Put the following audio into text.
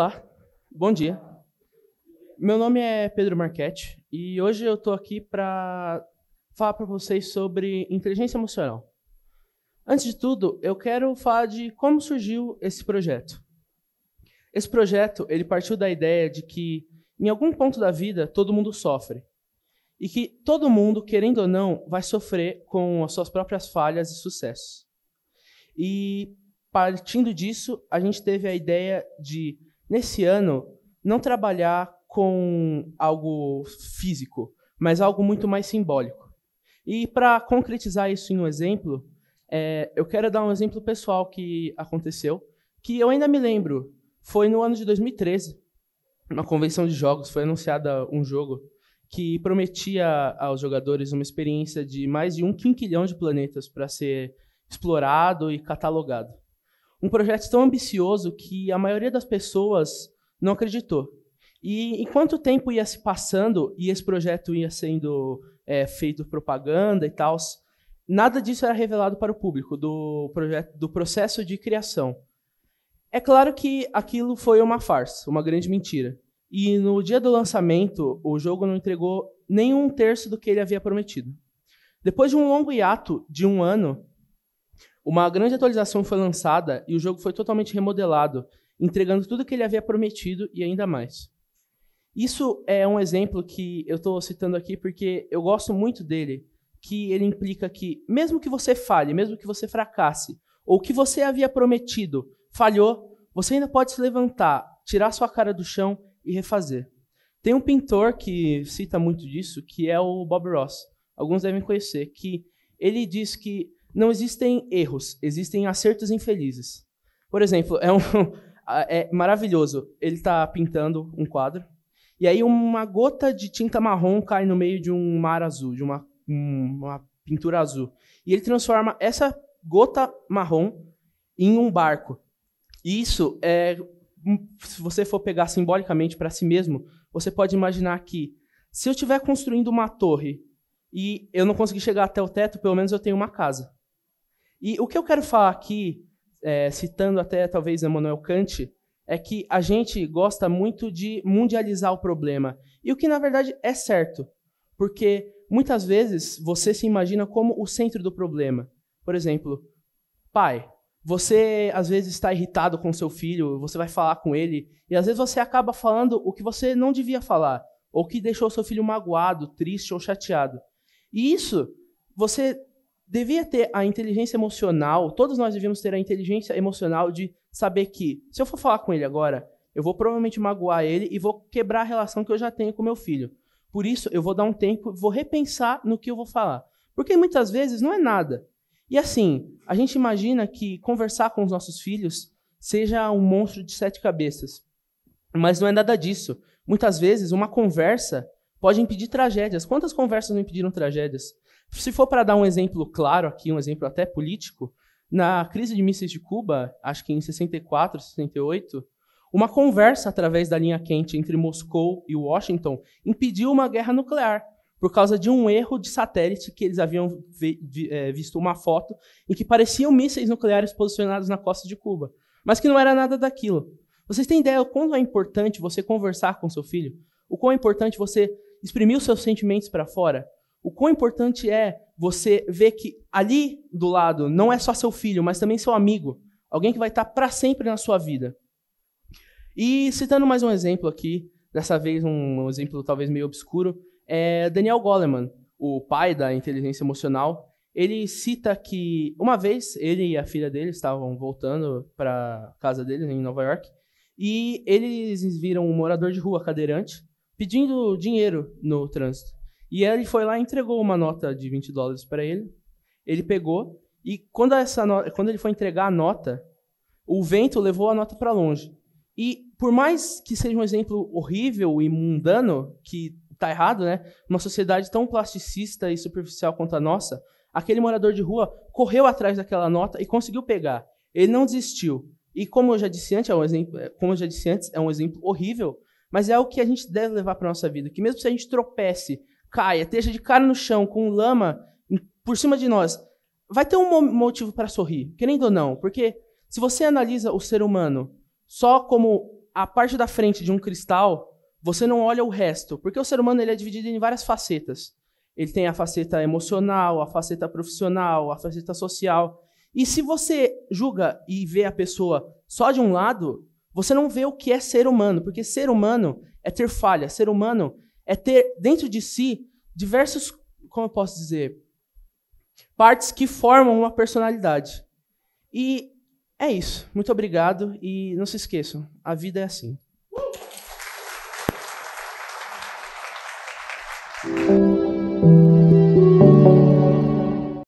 Olá, bom dia. Meu nome é Pedro Marchetti e hoje eu estou aqui para falar para vocês sobre inteligência emocional. Antes de tudo, eu quero falar de como surgiu esse projeto. Esse projeto ele partiu da ideia de que, em algum ponto da vida, todo mundo sofre. E que todo mundo, querendo ou não, vai sofrer com as suas próprias falhas e sucessos. E, partindo disso, a gente teve a ideia de, nesse ano, não trabalhar com algo físico, mas algo muito mais simbólico. E, para concretizar isso em um exemplo, eu quero dar um exemplo pessoal que aconteceu, que eu ainda me lembro. Foi no ano de 2013, na convenção de jogos, foi anunciada um jogo que prometia aos jogadores uma experiência de mais de 1 quinquilhão de planetas para ser explorado e catalogado. Um projeto tão ambicioso que a maioria das pessoas não acreditou. E enquanto o tempo ia se passando e esse projeto ia sendo feito propaganda e tal, nada disso era revelado para o público do processo de criação. É claro que aquilo foi uma farsa, uma grande mentira. E no dia do lançamento, o jogo não entregou nem 1/3 do que ele havia prometido. Depois de um longo hiato de 1 ano, uma grande atualização foi lançada e o jogo foi totalmente remodelado, entregando tudo o que ele havia prometido e ainda mais. Isso é um exemplo que eu estou citando aqui porque eu gosto muito dele, que ele implica que, mesmo que você falhe, mesmo que você fracasse, ou que você havia prometido falhou, você ainda pode se levantar, tirar sua cara do chão e refazer. Tem um pintor que cita muito disso, que é o Bob Ross. Alguns devem conhecer, que ele diz que não existem erros, existem acertos infelizes. Por exemplo, é maravilhoso. Ele está pintando um quadro, e aí uma gota de tinta marrom cai no meio de um mar azul, de uma pintura azul. E ele transforma essa gota marrom em um barco. E isso, se você for pegar simbolicamente para si mesmo, você pode imaginar que, se eu estiver construindo uma torre e eu não conseguir chegar até o teto, pelo menos eu tenho uma casa. E o que eu quero falar aqui, citando até talvez Immanuel Kant, é que a gente gosta muito de mundializar o problema. E o que, na verdade, é certo. Porque, muitas vezes, você se imagina como o centro do problema. Por exemplo, pai, você, às vezes, está irritado com seu filho, você vai falar com ele, e, às vezes, você acaba falando o que você não devia falar, ou que deixou seu filho magoado, triste ou chateado. E isso, você devia ter a inteligência emocional, todos nós devíamos ter a inteligência emocional de saber que, se eu for falar com ele agora, eu vou provavelmente magoar ele e vou quebrar a relação que eu já tenho com meu filho. Por isso, eu vou dar um tempo, vou repensar no que eu vou falar. Porque muitas vezes não é nada. E assim, a gente imagina que conversar com os nossos filhos seja um monstro de 7 cabeças. Mas não é nada disso. Muitas vezes, uma conversa pode impedir tragédias. Quantas conversas não impediram tragédias? Se for para dar um exemplo claro aqui, um exemplo até político, na crise de mísseis de Cuba, acho que em 64, 68, uma conversa através da linha quente entre Moscou e Washington impediu uma guerra nuclear, por causa de um erro de satélite que eles haviam visto uma foto em que pareciam mísseis nucleares posicionados na costa de Cuba, mas que não era nada daquilo. Vocês têm ideia do quanto é importante você conversar com seu filho? O quão é importante você exprimir os seus sentimentos para fora? O quão importante é você ver que ali do lado não é só seu filho, mas também seu amigo, alguém que vai estar para sempre na sua vida. E citando mais um exemplo aqui, dessa vez um exemplo talvez meio obscuro, é Daniel Goleman, o pai da inteligência emocional. Ele cita que uma vez ele e a filha dele estavam voltando para a casa deles em Nova York e eles viram um morador de rua cadeirante pedindo dinheiro no trânsito. E ele foi lá e entregou uma nota de $20 para ele. Ele pegou e quando ele foi entregar a nota, o vento levou a nota para longe. E por mais que seja um exemplo horrível e mundano, que está errado, né? Uma sociedade tão plasticista e superficial quanto a nossa, aquele morador de rua correu atrás daquela nota e conseguiu pegar. Ele não desistiu. E como eu já disse antes, é um exemplo horrível, mas é o que a gente deve levar para a nossa vida. Que mesmo se a gente tropece, caia, esteja de cara no chão, com lama por cima de nós, vai ter um motivo para sorrir, querendo ou não. Porque se você analisa o ser humano só como a parte da frente de um cristal, você não olha o resto, porque o ser humano ele é dividido em várias facetas. Ele tem a faceta emocional, a faceta profissional, a faceta social. E se você julga e vê a pessoa só de um lado, você não vê o que é ser humano, porque ser humano é ter falha, ser humano é ter dentro de si diversos, como eu posso dizer, partes que formam uma personalidade. E é isso. Muito obrigado e não se esqueçam, a vida é assim.